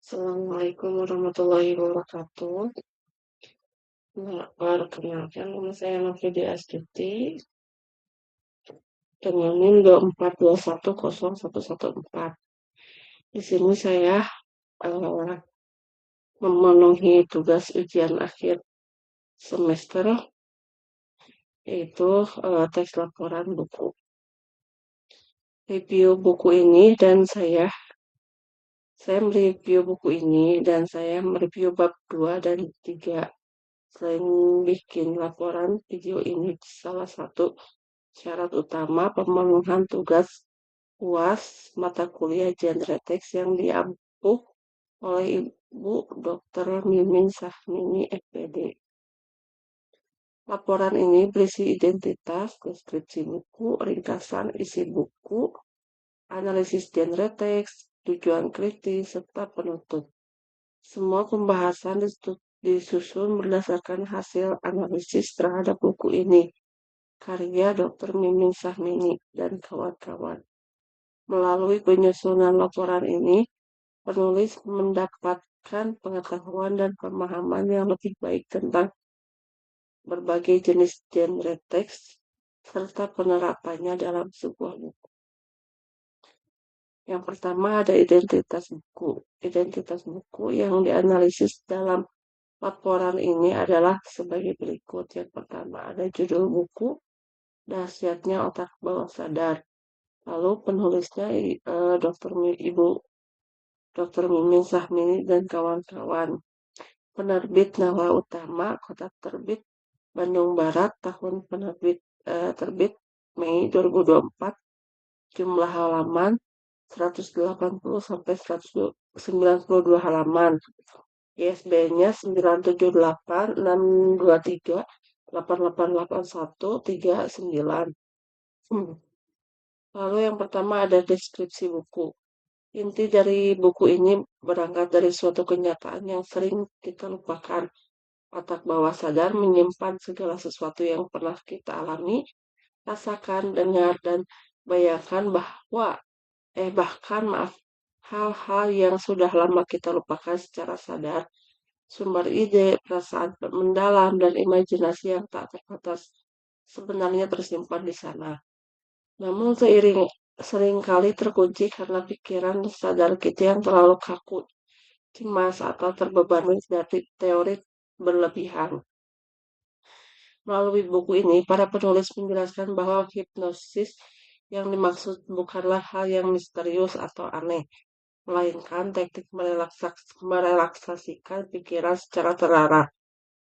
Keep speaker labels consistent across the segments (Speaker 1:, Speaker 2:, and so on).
Speaker 1: Assalamualaikum warahmatullahi wabarakatuh. Nah, perkenalkan nama saya Nofridia Astuti dengan NIM 24210114. Di sini saya eh, memenuhi tugas ujian akhir semester, yaitu teks laporan buku. Review buku ini dan saya mereview buku ini dan saya mereview bab 2 dan 3. Selain bikin laporan, video ini salah satu syarat utama pemenuhan tugas UAS mata kuliah genre teks yang diampu oleh Ibu Dr. Mimin Sahmini, FPD. Laporan ini berisi identitas, deskripsi buku, ringkasan isi buku, analisis genre teks, tujuan kritis, serta penutup. Semua pembahasan disusun berdasarkan hasil analisis terhadap buku ini, karya Dr. Mimin Sahmini dan kawan-kawan. Melalui penyusunan laporan ini, penulis mendapatkan pengetahuan dan pemahaman yang lebih baik tentang berbagai jenis genre teks serta penerapannya dalam sebuah buku. Yang pertama ada identitas buku. Identitas buku yang dianalisis dalam laporan ini adalah sebagai berikut. Yang pertama ada judul buku, Dahsyatnya Otak Bawah Sadar. Lalu penulisnya Ibu Dr. Mimin Sahmini dan kawan-kawan. Penerbit Nawa Utama, Kota Terbit Bandung Barat, tahun terbit Mei 2024, jumlah halaman 180 sampai 192 halaman. ISBN-nya 9786238888139. Lalu yang pertama ada deskripsi buku. Inti dari buku ini berangkat dari suatu kenyataan yang sering kita lupakan. Otak bawah sadar menyimpan segala sesuatu yang pernah kita alami, rasakan, dengar, dan bayangkan hal-hal yang sudah lama kita lupakan secara sadar. Sumber ide, perasaan mendalam, dan imajinasi yang tak terbatas sebenarnya tersimpan di sana. Namun seringkali terkunci karena pikiran sadar kita yang terlalu kaku, cemas, atau terbebani dari teori berlebihan. Melalui buku ini, para penulis menjelaskan bahwa hipnosis yang dimaksud bukanlah hal yang misterius atau aneh, melainkan teknik merelaksasikan pikiran secara terarah,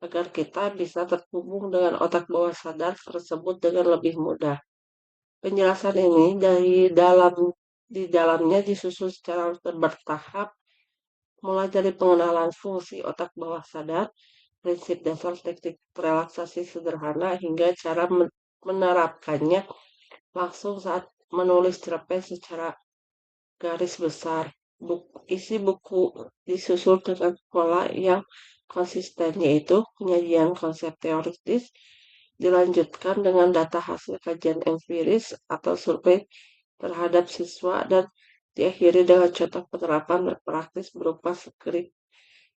Speaker 1: agar kita bisa terhubung dengan otak bawah sadar tersebut dengan lebih mudah. Penjelasan ini di dalamnya disusun secara bertahap, mulai dari pengenalan fungsi otak bawah sadar, prinsip dasar teknik relaksasi sederhana, hingga cara menerapkannya langsung saat menulis cerpen secara garis besar. Isi buku disusun dengan pola yang konsisten, yaitu penyajian konsep teoritis, dilanjutkan dengan data hasil kajian empiris atau survei terhadap siswa, dan diakhiri dengan contoh penerapan praktis berupa skrip,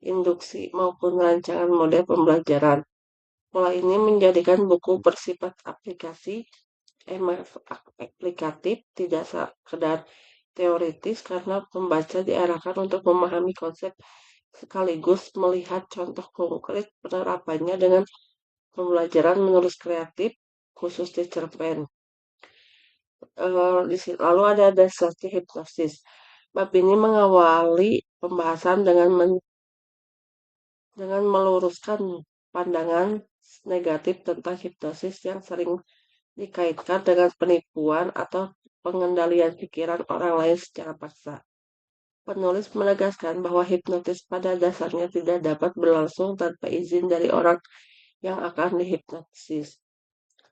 Speaker 1: induksi, maupun rancangan model pembelajaran. Pola ini menjadikan buku bersifat aplikatif, tidak sekedar teoritis, karena pembaca diarahkan untuk memahami konsep sekaligus melihat contoh konkret penerapannya dengan pembelajaran menulis kreatif, khusus di cerpen. Lalu ada deskripsi hipnosis. Bab ini mengawali pembahasan dengan meluruskan pandangan negatif tentang hipnosis yang sering dikaitkan dengan penipuan atau pengendalian pikiran orang lain secara paksa. Penulis menegaskan bahwa hipnotis pada dasarnya tidak dapat berlangsung tanpa izin dari orang yang akan dihipnotis,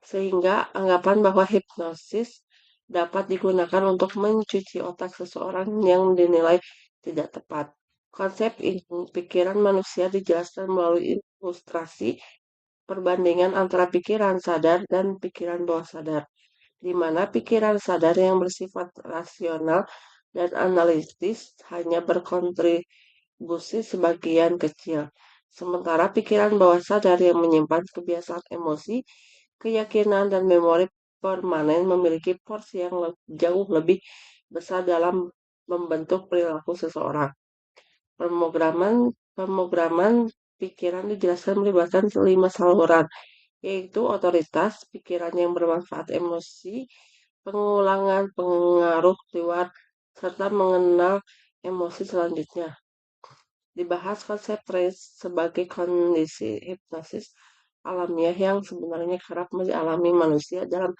Speaker 1: sehingga anggapan bahwa hipnosis dapat digunakan untuk mencuci otak seseorang yang dinilai tidak tepat. Konsep ini, pikiran manusia dijelaskan melalui ilustrasi perbandingan antara pikiran sadar dan pikiran bawah sadar, di mana pikiran sadar yang bersifat rasional dan analitis hanya berkontribusi berkontribusi sebagian kecil. Sementara pikiran bawah sadar yang menyimpan kebiasaan emosi, keyakinan, dan memori permanen memiliki porsi yang jauh lebih besar dalam membentuk perilaku seseorang. Pemrograman pikiran dijelaskan melibatkan 5 saluran, yaitu otoritas, pikiran yang bermanfaat, emosi, pengulangan pengaruh luar, serta mengenal emosi selanjutnya. Dibahas konsep trance sebagai kondisi hipnosis alamiah yang sebenarnya kerap dialami manusia dalam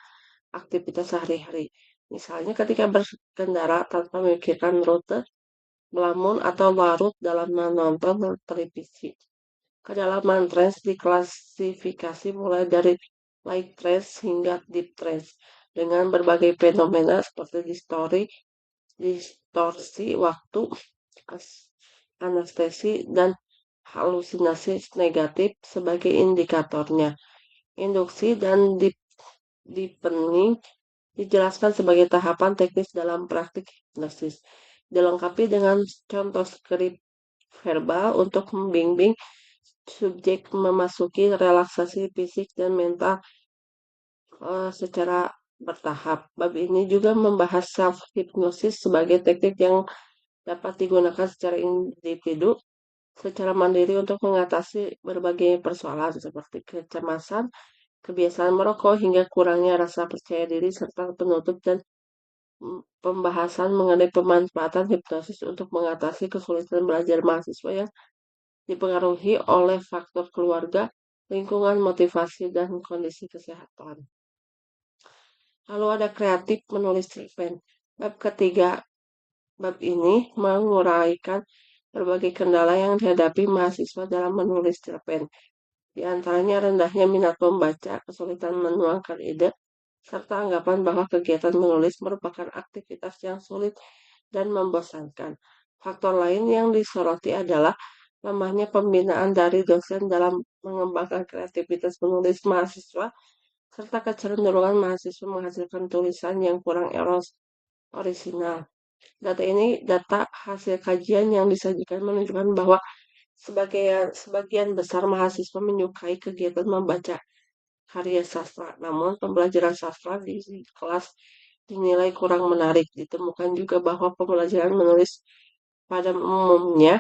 Speaker 1: aktivitas sehari-hari. Misalnya ketika berkendara tanpa memikirkan rute, melamun atau larut dalam menonton televisi. Kedalaman trance diklasifikasi mulai dari light trance hingga deep trance dengan berbagai fenomena seperti distorsi waktu, anestesi, dan halusinasi negatif sebagai indikatornya. Induksi dan deepening dijelaskan sebagai tahapan teknis dalam praktik hipnosis. Dilengkapi dengan contoh skrip verbal untuk membimbing subjek memasuki relaksasi fisik dan mental secara bertahap. Bab ini juga membahas self-hypnosis sebagai teknik yang dapat digunakan secara individu, secara mandiri untuk mengatasi berbagai persoalan seperti kecemasan, kebiasaan merokok, hingga kurangnya rasa percaya diri, serta penutup dan pembahasan mengenai pemanfaatan hipnosis untuk mengatasi kesulitan belajar mahasiswa yang dipengaruhi oleh faktor keluarga, lingkungan, motivasi, dan kondisi kesehatan. Lalu ada kreatif menulis cerpen. Bab ketiga, bab ini menguraikan berbagai kendala yang dihadapi mahasiswa dalam menulis cerpen. Di antaranya rendahnya minat membaca, kesulitan menuangkan ide, serta anggapan bahwa kegiatan menulis merupakan aktivitas yang sulit dan membosankan. Faktor lain yang disoroti adalah lemahnya pembinaan dari dosen dalam mengembangkan kreativitas penulis mahasiswa, serta kecenderungan mahasiswa menghasilkan tulisan yang kurang orisinal. Data hasil kajian yang disajikan menunjukkan bahwa sebagian besar mahasiswa menyukai kegiatan membaca karya sastra, namun pembelajaran sastra di kelas dinilai kurang menarik. Ditemukan juga bahwa pembelajaran menulis pada umumnya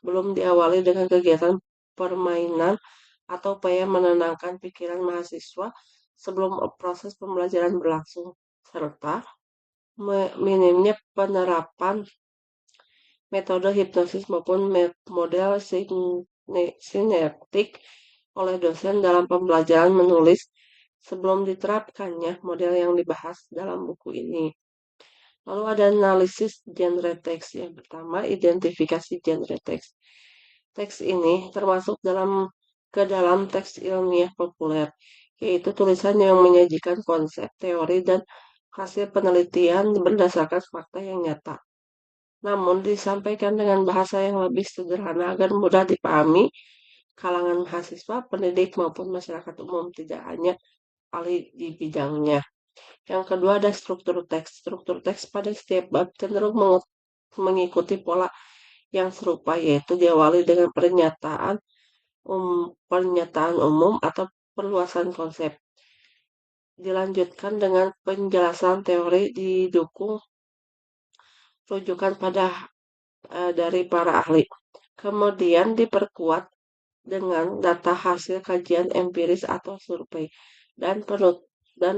Speaker 1: belum diawali dengan kegiatan permainan atau upaya menenangkan pikiran mahasiswa sebelum proses pembelajaran berlangsung, serta minimnya penerapan metode hipnosis maupun model sinektik oleh dosen dalam pembelajaran menulis sebelum diterapkannya model yang dibahas dalam buku ini. Lalu ada analisis genre teks. Yang pertama, identifikasi genre teks. Teks ini termasuk ke dalam teks ilmiah populer, yaitu tulisan yang menyajikan konsep, teori, dan hasil penelitian berdasarkan fakta yang nyata. Namun disampaikan dengan bahasa yang lebih sederhana agar mudah dipahami kalangan mahasiswa, pendidik, maupun masyarakat umum, tidak hanya ahli di bidangnya. Yang kedua ada struktur teks. Struktur teks pada setiap bab cenderung mengikuti pola yang serupa, yaitu diawali dengan pernyataan umum atau perluasan konsep. Dilanjutkan dengan penjelasan teori didukung rujukan dari para ahli. Kemudian diperkuat dengan data hasil kajian empiris atau survei dan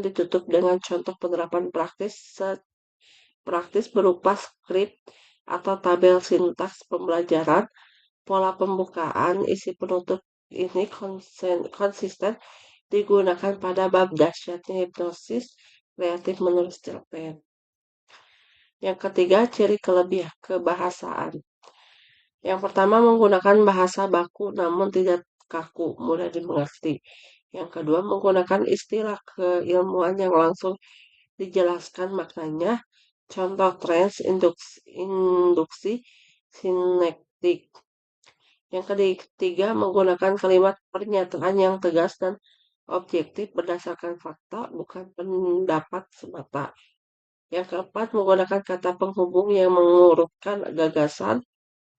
Speaker 1: ditutup dengan contoh penerapan praktis berupa skrip atau tabel sintaks pembelajaran. Pola pembukaan isi penutup ini konsisten digunakan pada bab dahsyatnya hipnosis kreatif menulis cerpen. Yang ketiga, ciri kelebihan kebahasaan. Yang pertama, menggunakan bahasa baku namun tidak kaku, mudah dimengerti. Yang kedua, menggunakan istilah keilmuan yang langsung dijelaskan maknanya. Contoh trance, induksi, sinektik. Yang ketiga, menggunakan kalimat pernyataan yang tegas dan objektif berdasarkan fakta, bukan pendapat semata. Yang keempat, menggunakan kata penghubung yang mengurutkan gagasan.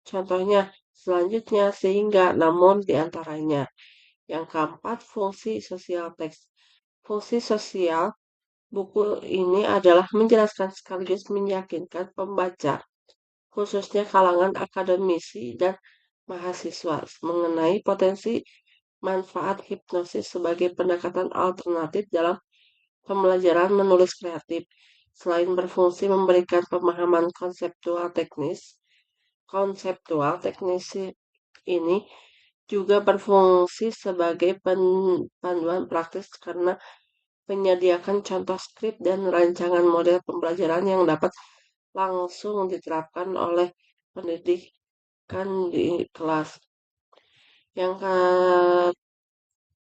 Speaker 1: Contohnya, selanjutnya sehingga, namun di antaranya. Yang keempat, fungsi sosial teks. Fungsi sosial buku ini adalah menjelaskan sekaligus meyakinkan pembaca, khususnya kalangan akademisi dan mahasiswa, mengenai potensi manfaat hipnosis sebagai pendekatan alternatif dalam pembelajaran menulis kreatif. Selain berfungsi memberikan pemahaman konseptual teknis ini juga berfungsi sebagai panduan praktis karena menyediakan contoh skrip dan rancangan model pembelajaran yang dapat langsung diterapkan oleh pendidik di kelas. Yang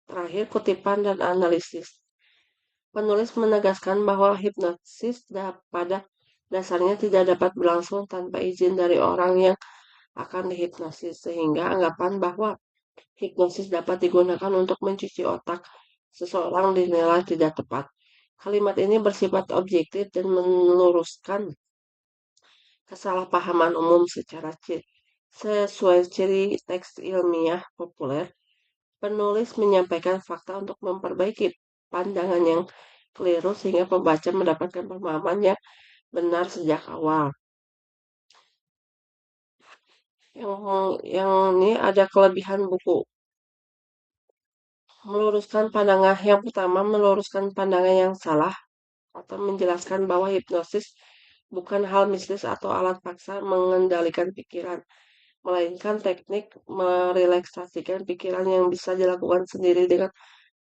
Speaker 1: terakhir, kutipan dan analisis. Penulis menegaskan bahwa hipnosis pada dasarnya tidak dapat berlangsung tanpa izin dari orang yang akan dihipnosis, sehingga anggapan bahwa hipnosis dapat digunakan untuk mencuci otak seseorang dinilai tidak tepat. Kalimat ini bersifat objektif dan meluruskan kesalahpahaman umum sesuai ciri teks ilmiah populer. Penulis menyampaikan fakta untuk memperbaiki pandangan yang keliru sehingga pembaca mendapatkan pemahaman yang benar sejak awal. Yang ini ada kelebihan buku. Yang pertama, meluruskan pandangan yang salah atau menjelaskan bahwa hipnosis bukan hal mistis atau alat paksa mengendalikan pikiran, melainkan teknik merelaksasikan pikiran yang bisa dilakukan sendiri dengan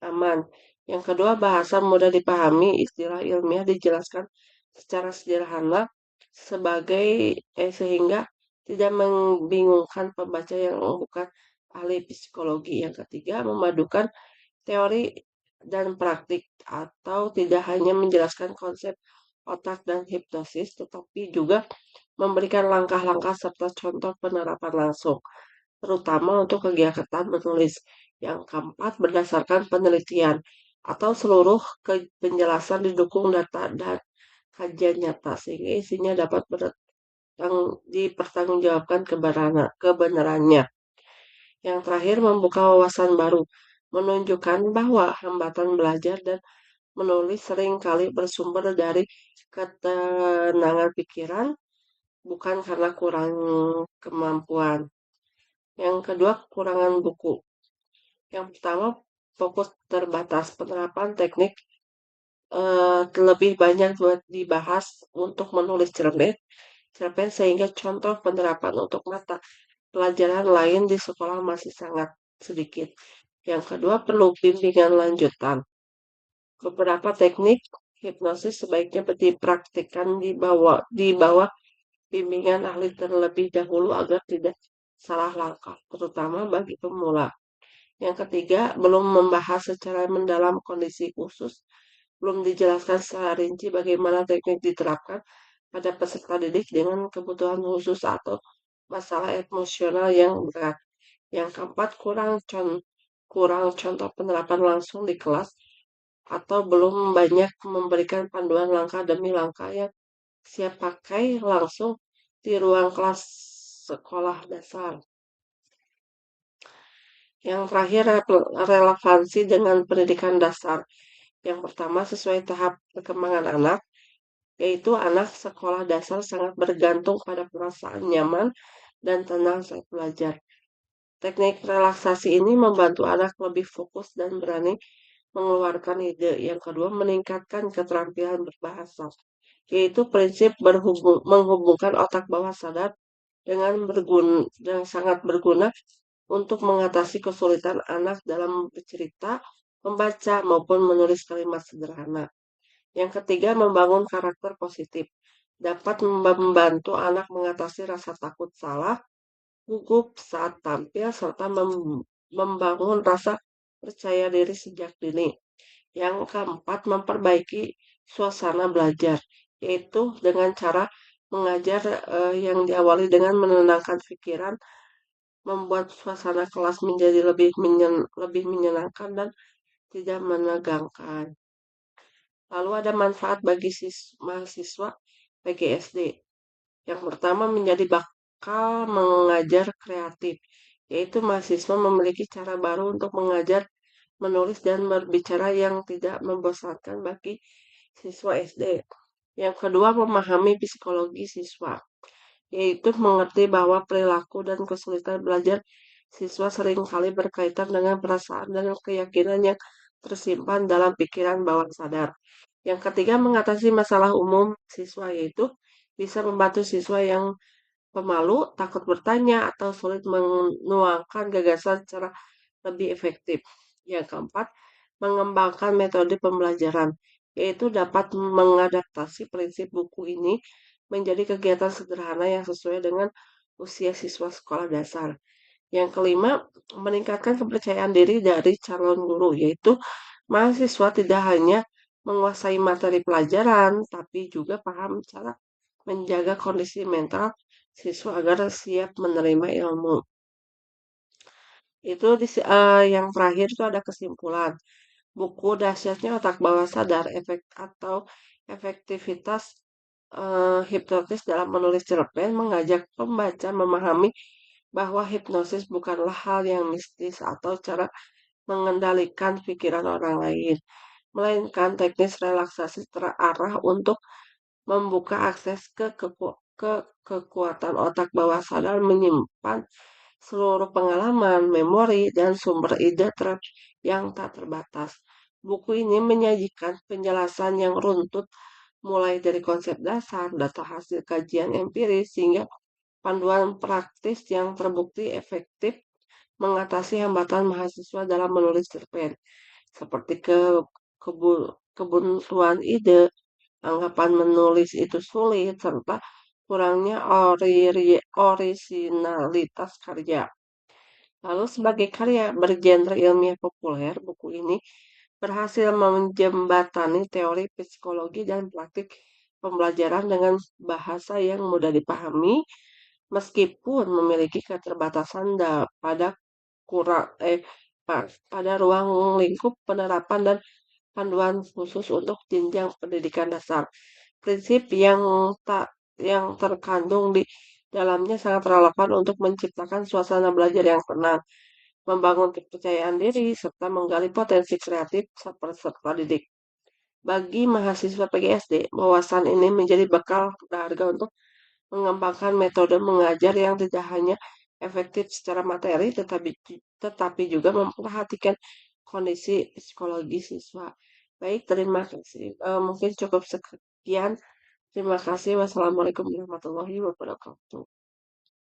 Speaker 1: aman. Yang kedua, bahasa mudah dipahami, istilah ilmiah dijelaskan secara sederhana sehingga tidak membingungkan pembaca yang bukan ahli psikologi. Yang ketiga, memadukan teori dan praktik atau tidak hanya menjelaskan konsep otak dan hipnosis, tetapi juga memberikan langkah-langkah serta contoh penerapan langsung, terutama untuk kegiatan menulis. Yang keempat, berdasarkan penelitian atau seluruh penjelasan didukung data dan kajian nyata, sehingga isinya dapat dipertanggungjawabkan kebenarannya. Yang terakhir, membuka wawasan baru, menunjukkan bahwa hambatan belajar dan menulis sering kali bersumber dari ketenangan pikiran, bukan karena kurang kemampuan. Yang kedua, kekurangan buku. Yang pertama, fokus terbatas. Penerapan teknik lebih banyak dibahas untuk menulis cerpen sehingga contoh penerapan untuk mata pelajaran lain di sekolah masih sangat sedikit. Yang kedua, perlu bimbingan lanjutan. Beberapa teknik hipnosis sebaiknya dipraktikkan di bawah bimbingan ahli terlebih dahulu agar tidak salah langkah, terutama bagi pemula. Yang ketiga, belum membahas secara mendalam kondisi khusus, belum dijelaskan secara rinci bagaimana teknik diterapkan pada peserta didik dengan kebutuhan khusus atau masalah emosional yang berat. Yang keempat, kurang contoh penerapan langsung di kelas atau belum banyak memberikan panduan langkah demi langkah yang siap pakai langsung di ruang kelas sekolah dasar. Yang terakhir, relevansi dengan pendidikan dasar. Yang pertama, sesuai tahap perkembangan anak, yaitu anak sekolah dasar sangat bergantung pada perasaan nyaman dan tenang saat belajar. Teknik relaksasi ini membantu anak lebih fokus dan berani mengeluarkan ide. Yang kedua, meningkatkan keterampilan berbahasa, yaitu prinsip menghubungkan otak bawah sadar yang sangat berguna untuk mengatasi kesulitan anak dalam bercerita, membaca, maupun menulis kalimat sederhana. Yang ketiga, membangun karakter positif. Dapat membantu anak mengatasi rasa takut salah, gugup saat tampil, serta membangun rasa percaya diri sejak dini. Yang keempat, memperbaiki suasana belajar, yaitu dengan cara mengajar yang diawali dengan menenangkan pikiran, membuat suasana kelas menjadi lebih menyenangkan dan tidak menegangkan. Lalu ada manfaat bagi mahasiswa PGSD. Yang pertama, menjadi mengajar kreatif, yaitu mahasiswa memiliki cara baru untuk mengajar, menulis, dan berbicara yang tidak membosankan bagi siswa SD. Yang kedua, memahami psikologi siswa, yaitu mengerti bahwa perilaku dan kesulitan belajar siswa seringkali berkaitan dengan perasaan dan keyakinan yang tersimpan dalam pikiran bawah sadar. Yang ketiga, mengatasi masalah umum siswa, yaitu bisa membantu siswa yang pemalu, takut bertanya, atau sulit menuangkan gagasan secara lebih efektif. Yang keempat, mengembangkan metode pembelajaran, yaitu dapat mengadaptasi prinsip buku ini menjadi kegiatan sederhana yang sesuai dengan usia siswa sekolah dasar. Yang kelima, meningkatkan kepercayaan diri dari calon guru, yaitu mahasiswa tidak hanya menguasai materi pelajaran, tapi juga paham cara menjaga kondisi mental siswa agar siap menerima ilmu. Itu yang terakhir itu ada kesimpulan. Buku Dahsyatnya Otak Bawah Sadar efek atau efektivitas hipnotis dalam menulis cerpen mengajak pembaca memahami bahwa hipnosis bukanlah hal yang mistis atau cara mengendalikan pikiran orang lain, melainkan teknis relaksasi terarah untuk membuka akses ke kekuatan otak bawah sadar menyimpan seluruh pengalaman, memori, dan sumber ide yang tak terbatas. Buku ini menyajikan penjelasan yang runtut mulai dari konsep dasar, data hasil kajian empiris, hingga panduan praktis yang terbukti efektif mengatasi hambatan mahasiswa dalam menulis cerpen, seperti kebuntuan ide, anggapan menulis itu sulit, serta kurangnya orisinalitas karya. Lalu sebagai karya bergenre ilmiah populer, buku ini berhasil menjembatani teori psikologi dan praktik pembelajaran dengan bahasa yang mudah dipahami, meskipun memiliki keterbatasan pada kurang pada ruang lingkup penerapan dan panduan khusus untuk jenjang pendidikan dasar. Prinsip yang terkandung di dalamnya sangat relevan untuk menciptakan suasana belajar yang tenang, membangun kepercayaan diri, serta menggali potensi kreatif peserta didik. Bagi mahasiswa PGSD, wawasan ini menjadi bekal berharga untuk mengembangkan metode mengajar yang tidak hanya efektif secara materi, tetapi juga memperhatikan kondisi psikologi siswa. Baik, terima kasih. Mungkin cukup sekian. Terima kasih. Wassalamualaikum warahmatullahi wabarakatuh.